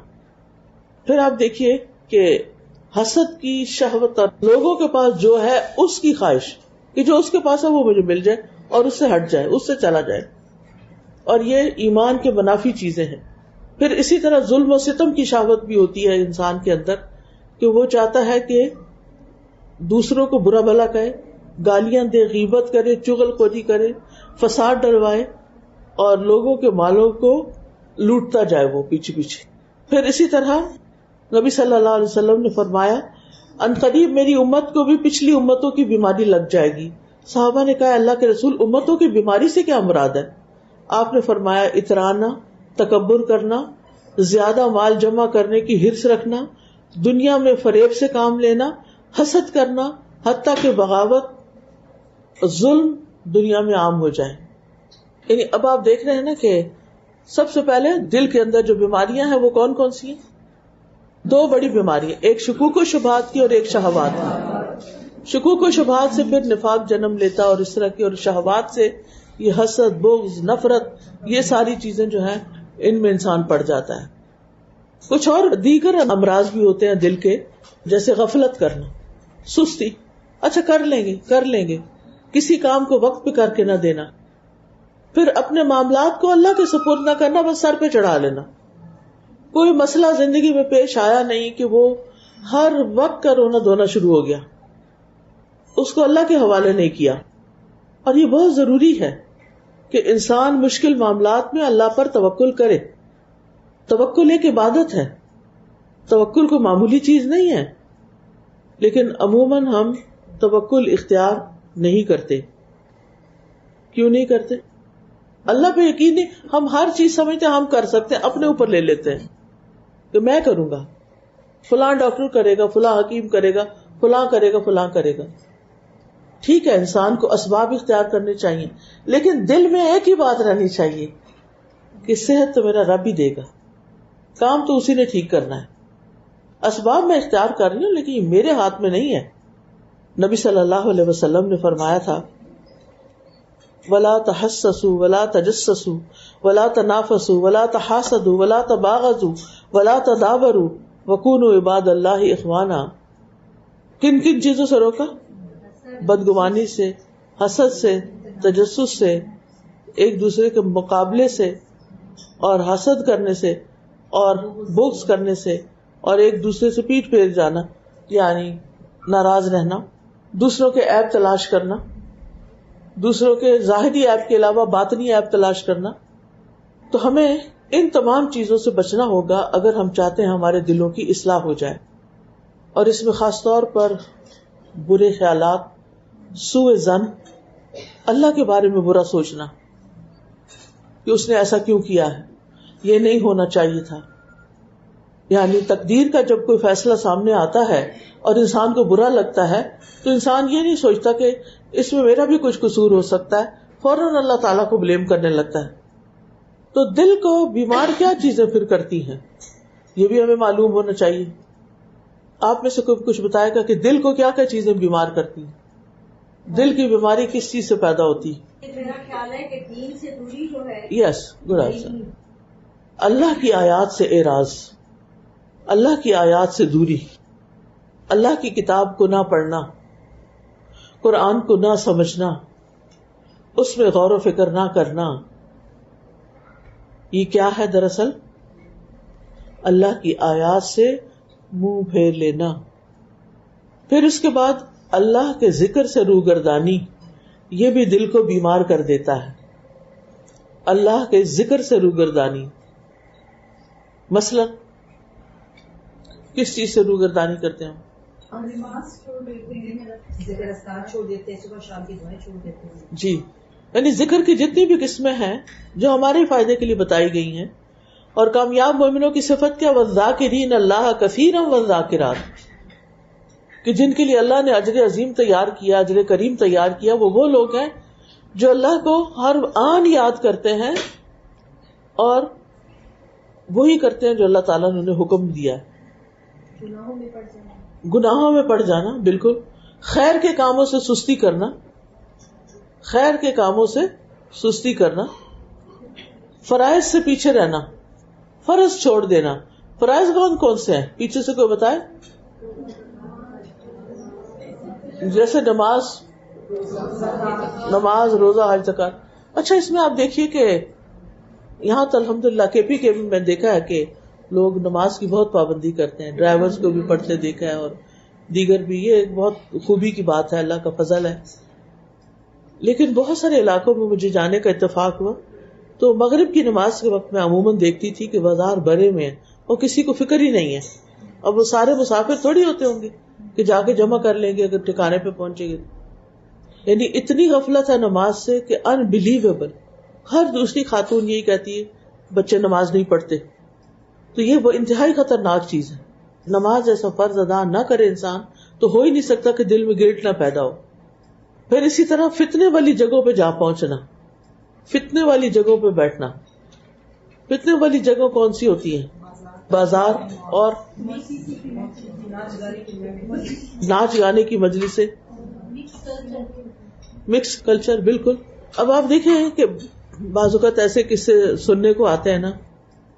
Speaker 2: پھر آپ دیکھیے کہ حسد کی شہوت، اور لوگوں کے پاس جو ہے اس کی خواہش کہ جو اس کے پاس ہے وہ مجھے مل جائے اور اس سے ہٹ جائے، اس سے چلا جائے، اور یہ ایمان کے منافی چیزیں ہیں. پھر اسی طرح ظلم و ستم کی شہوت بھی ہوتی ہے انسان کے اندر کہ وہ چاہتا ہے کہ دوسروں کو برا بھلا کہے، گالیاں دے، غیبت کرے، چغل خوری کرے، فساد ڈلوائے اور لوگوں کے مالوں کو لوٹتا جائے وہ پیچھے پیچھے. پھر اسی طرح نبی صلی اللہ علیہ وسلم نے فرمایا ان قریب میری امت کو بھی پچھلی امتوں کی بیماری لگ جائے گی. صحابہ نے کہا اللہ کے رسول امتوں کی بیماری سے کیا مراد ہے؟ آپ نے فرمایا اترانا، تکبر کرنا، زیادہ مال جمع کرنے کی حرص رکھنا، دنیا میں فریب سے کام لینا، حسد کرنا، حتیٰ کہ بغاوت، ظلم دنیا میں عام ہو جائے. یعنی اب آپ دیکھ رہے ہیں نا کہ سب سے پہلے دل کے اندر جو بیماریاں ہیں وہ کون کون سی ہیں؟ دو بڑی بیماریاں، ایک شکوک و شبہات کی اور ایک شہوات کی۔ شکوک و شبہات سے پھر نفاق جنم لیتا اور اس طرح کی، اور شہوات سے یہ حسد، بغض، نفرت، یہ ساری چیزیں جو ہیں ان میں انسان پڑ جاتا ہے۔ کچھ اور دیگر امراض بھی ہوتے ہیں دل کے، جیسے غفلت کرنا، سستی، اچھا کر لیں گے، کسی کام کو وقت پہ کر کے نہ دینا، پھر اپنے معاملات کو اللہ کے سپرد نہ کرنا، بس سر پہ چڑھا لینا۔ کوئی مسئلہ زندگی میں پیش آیا نہیں کہ وہ ہر وقت کا رونا دھونا شروع ہو گیا، اس کو اللہ کے حوالے نہیں کیا۔ اور یہ بہت ضروری ہے کہ انسان مشکل معاملات میں اللہ پر توکل کرے۔ توکل ایک عبادت ہے، توکل کو معمولی چیز نہیں ہے، لیکن عموماً ہم توکل اختیار نہیں کرتے۔ کیوں نہیں کرتے؟ اللہ پہ یقین نہیں، ہم ہر چیز سمجھتے ہم کر سکتے ہیں، اپنے اوپر لے لیتے ہیں کہ میں کروں گا، فلاں ڈاکٹر کرے گا، فلاں حکیم کرے گا، فلاں کرے گا، فلاں کرے گا۔ ٹھیک ہے، انسان کو اسباب اختیار کرنے چاہیے، لیکن دل میں ایک ہی بات رہنی چاہیے کہ صحت تو میرا رب ہی دے گا، کام تو اسی نے ٹھیک کرنا ہے، اسباب میں اختیار کر رہی ہوں لیکن یہ میرے ہاتھ میں نہیں ہے۔ نبی صلی اللہ علیہ وسلم نے فرمایا تھا، وَلَا تَحَسَّسُوا وَلَا تَجَسَّسُوا وَلَا تَنَافَسُوا وَلَا تَحَاسَدُوا وَلَا تَبَاغَضُوا وَلَا تَدَابَرُوا وَكُونُوا عِبَادَ اللَّهِ إِخْوَانًا۔ کن کن چیزوں سے روکا؟ بدگمانی سے، حسد سے، تجسس سے، ایک دوسرے کے مقابلے سے اور حسد کرنے سے اور بغض کرنے سے اور ایک دوسرے سے پیٹھ پھیر جانا، یعنی ناراض رہنا، دوسروں کے عیب تلاش کرنا، دوسروں کے ظاہری عیب کے علاوہ باطنی عیب تلاش کرنا۔ تو ہمیں ان تمام چیزوں سے بچنا ہوگا اگر ہم چاہتے ہیں ہمارے دلوں کی اصلاح ہو جائے، اور اس میں خاص طور پر برے خیالات، سوء ظن، اللہ کے بارے میں برا سوچنا کہ اس نے ایسا کیوں کیا ہے، یہ نہیں ہونا چاہیے تھا۔ یعنی تقدیر کا جب کوئی فیصلہ سامنے آتا ہے اور انسان کو برا لگتا ہے تو انسان یہ نہیں سوچتا کہ اس میں میرا بھی کچھ قصور ہو سکتا ہے، فوراً اللہ تعالیٰ کو بلیم کرنے لگتا ہے۔ تو دل کو بیمار کیا چیزیں پھر کرتی ہیں، یہ بھی ہمیں معلوم ہونا چاہیے۔ آپ میں سے کوئی کچھ بتائے گا کہ دل کو کیا کیا چیزیں بیمار کرتی ہیں؟ دل کی بیماری کس چیز سے پیدا ہوتی ہے؟
Speaker 3: میرا خیال ہے کہ دین سے دوری جو ہے،
Speaker 2: یس، گڈ آنسر۔ اللہ کی آیات سے اعراض، اللہ کی آیات سے دوری، اللہ کی کتاب کو نہ پڑھنا، قرآن کو نہ سمجھنا، اس میں غور و فکر نہ کرنا، یہ کیا ہے دراصل؟ اللہ کی آیات سے منہ پھیر لینا۔ پھر اس کے بعد اللہ کے ذکر سے روگردانی، یہ بھی دل کو بیمار کر دیتا ہے۔ اللہ کے ذکر سے روگردانی، مثلا کس چیز سے روگردانی کرتے ہیں؟
Speaker 3: نماز چھوڑ دیتے ہیں، ذکر اذکار چھوڑ دیتے ہیں، صبح شام کی دعائیں چھوڑ دیتے ہیں۔
Speaker 2: جی، یعنی ذکر کی جتنی بھی قسمیں ہیں جو ہمارے فائدے کے لیے بتائی گئی ہیں، اور کامیاب مومنوں کی صفت کیا؟ والذاکرین اللہ کثیرا والذاکرات، کہ جن کے لیے اللہ نے اجر عظیم تیار کیا، اجر کریم تیار کیا، وہ لوگ ہیں جو اللہ کو ہر آن یاد کرتے ہیں، اور وہی کرتے ہیں جو اللہ تعالیٰ نے انہیں حکم دیا ہے۔ گناہوں میں پڑ جانا، بالکل، خیر کے کاموں سے سستی کرنا، خیر کے کاموں سے سستی کرنا، فرائض سے پیچھے رہنا، فرض چھوڑ دینا۔ فرائض کون کون سے ہیں؟ پیچھے سے کوئی بتائے؟ جیسے نماز، روزہ، حج، زکات۔ اچھا، اس میں آپ دیکھیے کہ یہاں تو الحمدللہ KP کے بھی میں دیکھا ہے کہ لوگ نماز کی بہت پابندی کرتے ہیں، ڈرائیورز کو بھی پڑھتے دیکھا ہے اور دیگر بھی، یہ ایک بہت خوبی کی بات ہے، اللہ کا فضل ہے۔ لیکن بہت سارے علاقوں میں مجھے جانے کا اتفاق ہوا تو مغرب کی نماز کے وقت میں عموماً دیکھتی تھی کہ بازار بھرے میں ہے اور کسی کو فکر ہی نہیں ہے۔ اب وہ سارے مسافر تھوڑی ہوتے ہوں گے کہ جا کے جمع کر لیں گے اگر ٹھکانے پہ پہنچے گے۔ یعنی اتنی غفلت ہے نماز سے کہ انبلیویبل۔ ہر دوسری خاتون یہی کہتی ہے بچے نماز نہیں پڑھتے، تو یہ وہ انتہائی خطرناک چیز ہے۔ نماز ایسا فرض ادا نہ کرے انسان تو ہو ہی نہیں سکتا کہ دل میں گلٹ نہ پیدا ہو۔ پھر اسی طرح فتنے والی جگہوں پہ جا پہنچنا، فتنے والی جگہوں پہ بیٹھنا. فتنے والی جگہ کون سی ہوتی ہیں؟ بازار اور ناچ گانے کی مجلسیں، مکس کلچر. بالکل. اب آپ دیکھیں کہ بعض اوقات ایسے قصے سننے کو آتے ہیں نا،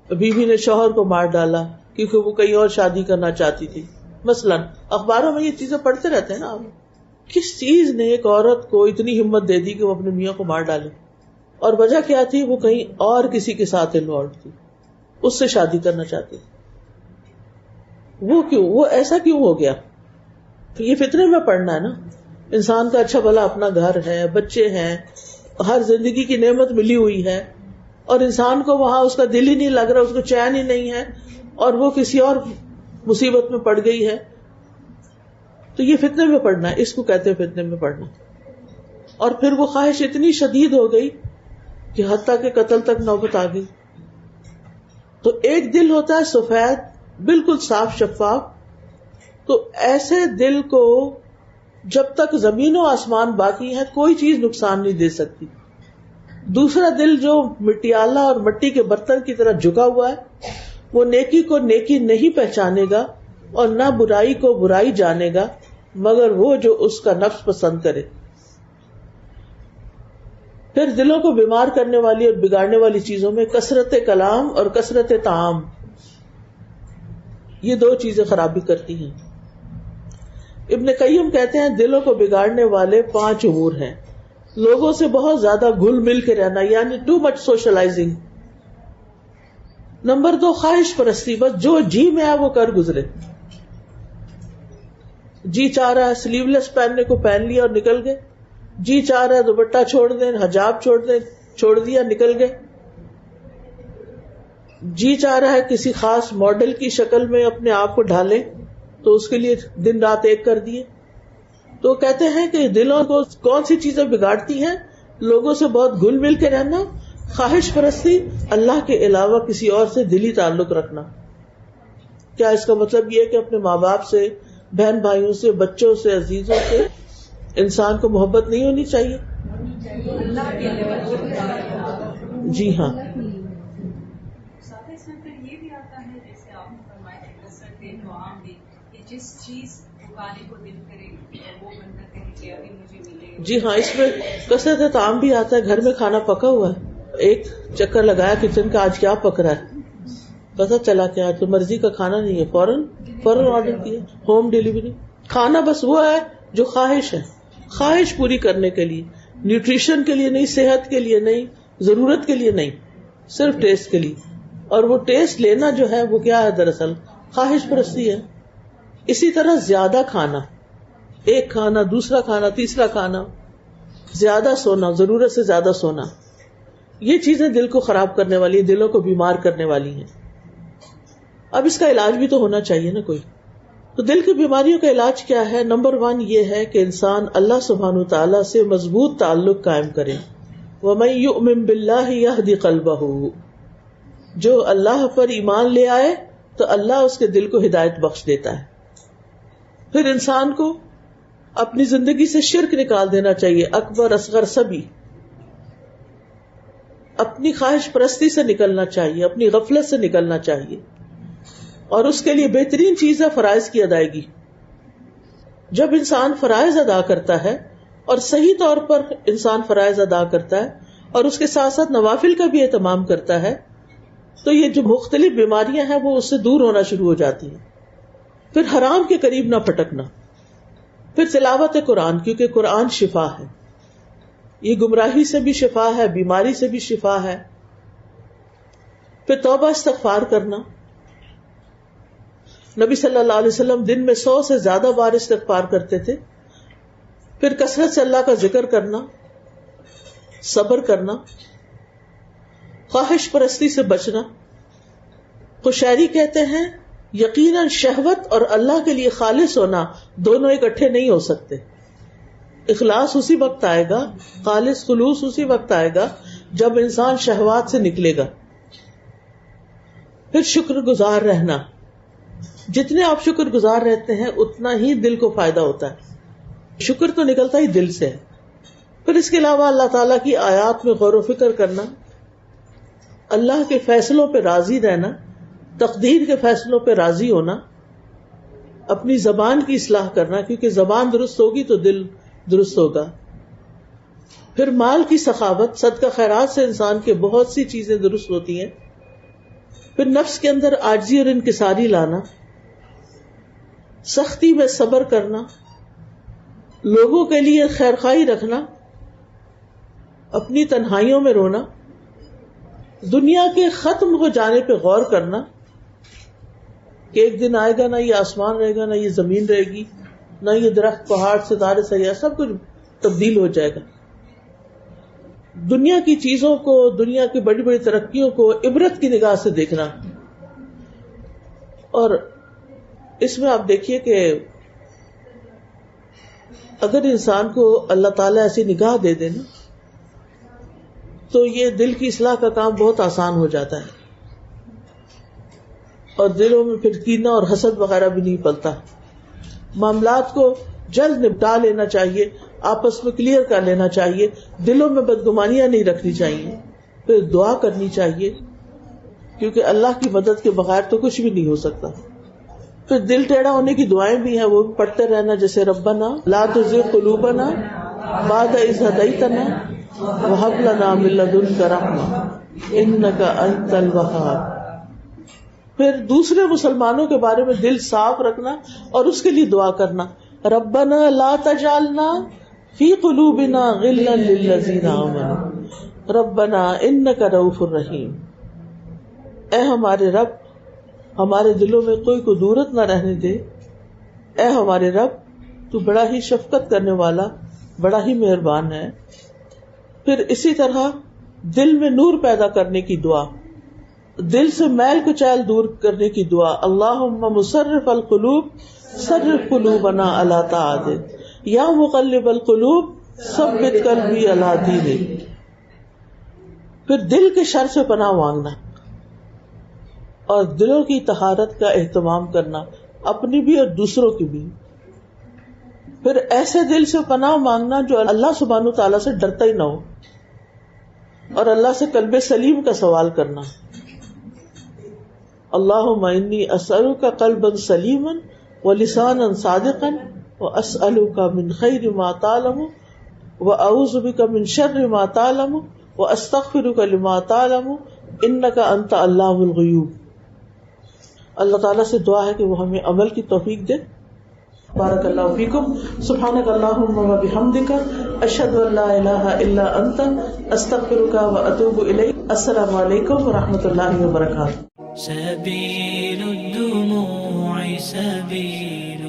Speaker 2: بیوی نے شوہر کو مار ڈالا کیونکہ وہ کہیں اور شادی کرنا چاہتی تھی. مثلا اخباروں میں یہ چیزیں پڑھتے رہتے ہیں نا. آپ کس چیز نے ایک عورت کو اتنی ہمت دے دی کہ وہ اپنے میاں کو مار ڈالے؟ اور وجہ کیا تھی؟ وہ کہیں اور کسی کے ساتھ انوالو تھی، اس سے شادی کرنا چاہتی. وہ ایسا کیوں ہو گیا؟ تو یہ فتنے میں پڑنا ہے نا. انسان کا اچھا بھلا اپنا گھر ہے، بچے ہیں، ہر زندگی کی نعمت ملی ہوئی ہے، اور انسان کو وہاں اس کا دل ہی نہیں لگ رہا، اس کو چین ہی نہیں ہے، اور وہ کسی اور مصیبت میں پڑ گئی ہے. تو یہ فتنے میں پڑنا ہے، اس کو کہتے ہیں فتنے میں پڑنا. اور پھر وہ خواہش اتنی شدید ہو گئی کہ حتیٰ کہ قتل تک نوبت آ گئی. تو ایک دل ہوتا ہے سفید، بالکل صاف شفاف. تو ایسے دل کو جب تک زمین و آسمان باقی ہے کوئی چیز نقصان نہیں دے سکتی. دوسرا دل جو مٹیالہ اور مٹی کے برتن کی طرح جھکا ہوا ہے، وہ نیکی کو نیکی نہیں پہچانے گا اور نہ برائی کو برائی جانے گا مگر وہ جو اس کا نفس پسند کرے. پھر دلوں کو بیمار کرنے والی اور بگاڑنے والی چیزوں میں کثرت کلام اور کثرت طعام، یہ دو چیزیں خرابی کرتی ہیں. ابن قیم کہتے ہیں دلوں کو بگاڑنے والے 5 امور ہیں. لوگوں سے بہت زیادہ گھل مل کے رہنا، یعنی ٹو مچ سوشلائزنگ. نمبر 2 خواہش پرستی، بس جو جی میں ہے وہ کر گزرے. جی چاہ رہا ہے سلیو لیس پہننے کو پہن لیا اور نکل گئے، جی چاہ رہا ہے دوپٹہ چھوڑ دیں، حجاب چھوڑ دیں، چھوڑ دیا نکل گئے. جی چاہ رہا ہے کسی خاص ماڈل کی شکل میں اپنے آپ کو ڈھالیں تو اس کے لیے دن رات ایک کر دیے. تو کہتے ہیں کہ دلوں کو کون سی چیزیں بگاڑتی ہیں؟ لوگوں سے بہت گھل مل کے رہنا، خواہش پرستی، اللہ کے علاوہ کسی اور سے دلی تعلق رکھنا. کیا اس کا مطلب یہ ہے کہ اپنے ماں باپ سے، بہن بھائیوں سے، بچوں سے، عزیزوں سے انسان کو محبت نہیں ہونی چاہیے؟ جی ہاں.
Speaker 4: اس میں پھر یہ بھی آتا ہے جیسے آپ نے فرمایا کہ کثرت دعام بھی، کہ جس چیز اگانے کو دل کرے وہ بندہ کہے کہ ابھی مجھے ملے.
Speaker 2: جی ہاں، اس میں کثرت طعام بھی آتا ہے. گھر میں کھانا پکا ہوا ہے، ایک چکر لگایا کچن کا، آج کیا پک رہا ہے، پتا چلا کہ آج تو مرضی کا کھانا نہیں ہے، فوراً آرڈر کیا، ہوم ڈیلیوری. کھانا بس وہ ہے جو خواہش ہے، خواہش پوری کرنے کے لیے، نیوٹریشن کے لیے نہیں، صحت کے لیے نہیں، ضرورت کے لیے نہیں، صرف ٹیسٹ کے لیے. اور وہ ٹیسٹ لینا جو ہے وہ کیا ہے؟ دراصل خواہش پرستی ہے. اسی طرح زیادہ کھانا، ایک کھانا، دوسرا کھانا، تیسرا کھانا، زیادہ سونا، ضرورت سے زیادہ سونا، یہ چیزیں دل کو خراب کرنے والی، دلوں کو بیمار کرنے والی ہیں. اب اس کا علاج بھی تو ہونا چاہیے نا کوئی. تو دل کی بیماریوں کا علاج کیا ہے؟ نمبر 1 یہ ہے کہ انسان اللہ سبحانہ وتعالی سے مضبوط تعلق قائم کرے. وَمَن يُؤْمِن بِاللَّهِ يَهْدِ قَلْبَهُ، جو اللہ پر ایمان لے آئے تو اللہ اس کے دل کو ہدایت بخش دیتا ہے. پھر انسان کو اپنی زندگی سے شرک نکال دینا چاہیے، اکبر اصغر سبھی. اپنی خواہش پرستی سے نکلنا چاہیے، اپنی غفلت سے نکلنا چاہیے. اور اس کے لیے بہترین چیز ہے فرائض کی ادائیگی. جب انسان فرائض ادا کرتا ہے اور صحیح طور پر انسان فرائض ادا کرتا ہے اور اس کے ساتھ ساتھ نوافل کا بھی اہتمام کرتا ہے تو یہ جو مختلف بیماریاں ہیں وہ اس سے دور ہونا شروع ہو جاتی ہیں. پھر حرام کے قریب نہ پھٹکنا. پھر تلاوت قرآن، کیونکہ قرآن شفا ہے، یہ گمراہی سے بھی شفا ہے، بیماری سے بھی شفا ہے. پھر توبہ استغفار کرنا. نبی صلی اللہ علیہ وسلم دن میں 100 سے زیادہ بار استغفار کرتے تھے. پھر کثرت سے اللہ کا ذکر کرنا، صبر کرنا، خواہش پرستی سے بچنا. خوشحالی کہتے ہیں یقیناً شہوت اور اللہ کے لیے خالص ہونا دونوں اکٹھے نہیں ہو سکتے. اخلاص اسی وقت آئے گا، خالص خلوص اسی وقت آئے گا جب انسان شہوات سے نکلے گا. پھر شکر گزار رہنا. جتنے آپ شکر گزار رہتے ہیں اتنا ہی دل کو فائدہ ہوتا ہے. شکر تو نکلتا ہی دل سے ہے. پھر اس کے علاوہ اللہ تعالیٰ کی آیات میں غور و فکر کرنا، اللہ کے فیصلوں پہ راضی رہنا، تقدیر کے فیصلوں پہ راضی ہونا، اپنی زبان کی اصلاح کرنا، کیونکہ زبان درست ہوگی تو دل درست ہوگا. پھر مال کی سخاوت، صدقہ خیرات سے انسان کے بہت سی چیزیں درست ہوتی ہیں. پھر نفس کے اندر عاجزی اور انکساری لانا، سختی میں صبر کرنا، لوگوں کے لیے خیرخواہی رکھنا، اپنی تنہائیوں میں رونا، دنیا کے ختم ہو جانے پہ غور کرنا کہ ایک دن آئے گا نہ یہ آسمان رہے گا، نہ یہ زمین رہے گی، نہ یہ درخت پہاڑ ستارے سیارے، سب کچھ تبدیل ہو جائے گا. دنیا کی چیزوں کو، دنیا کی بڑی بڑی ترقیوں کو عبرت کی نگاہ سے دیکھنا. اور اس میں آپ دیکھیے کہ اگر انسان کو اللہ تعالیٰ ایسی نگاہ دے دے نا تو یہ دل کی اصلاح کا کام بہت آسان ہو جاتا ہے، اور دلوں میں پھر کینہ اور حسد وغیرہ بھی نہیں پلتا. معاملات کو جلد نپٹا لینا چاہیے، آپس میں کلیئر کر لینا چاہیے، دلوں میں بدگمانیاں نہیں رکھنی چاہیے. پھر دعا کرنی چاہیے، کیونکہ اللہ کی مدد کے بغیر تو کچھ بھی نہیں ہو سکتا. پھر دل ٹیڑھا ہونے کی دعائیں بھی ہیں، وہ بھی پڑھتے رہنا، جیسے ربنا لا تزغ قلوبنا بعد اذ ہدیتنا وہب لنا من لدنک رحمۃ انک انت الوہاب. پھر دوسرے مسلمانوں کے بارے میں دل صاف رکھنا اور اس کے لیے دعا کرنا، ربنا لا تجعلنا فی قلوبنا غلا للذین آمنوا ربنا انک رؤوف رحیم. اے ہمارے رب، ہمارے دلوں میں کوئی کدورت نہ رہنے دے. اے ہمارے رب، تو بڑا ہی شفقت کرنے والا، بڑا ہی مہربان ہے. پھر اسی طرح دل میں نور پیدا کرنے کی دعا، دل سے میل کچیل دور کرنے کی دعا، اللہم مصرف القلوب صرف قلوبنا علی طاعتک یا مقلب القلوب ثبت قلبی علی دینک. پھر دل کے شر سے پناہ مانگنا اور دلوں کی طہارت کا اہتمام کرنا، اپنی بھی اور دوسروں کی بھی. پھر ایسے دل سے پناہ مانگنا جو اللہ سبحانہ تعالیٰ سے ڈرتا ہی نہ ہو، اور اللہ سے قلب سلیم کا سوال کرنا. اللہم انی اسألک قلبا سلیما ولسانا صادقا واسألک من خیر ما تعلم واعوذ بک من شر ما تعلم واستغفرک لما تعلم انک انت علام الغیوب. اللہ تعالیٰ سے دعا ہے کہ وہ ہمیں عمل کی توفیق دے. بارک اللہ فیکم. سبحانک اللہم و بحمدک اشہد ان لا الہ الا انت استغفرک و اتوب الیک. السلام علیکم و رحمۃ اللہ وبرکاتہ.
Speaker 1: سبيل الدموع سبيل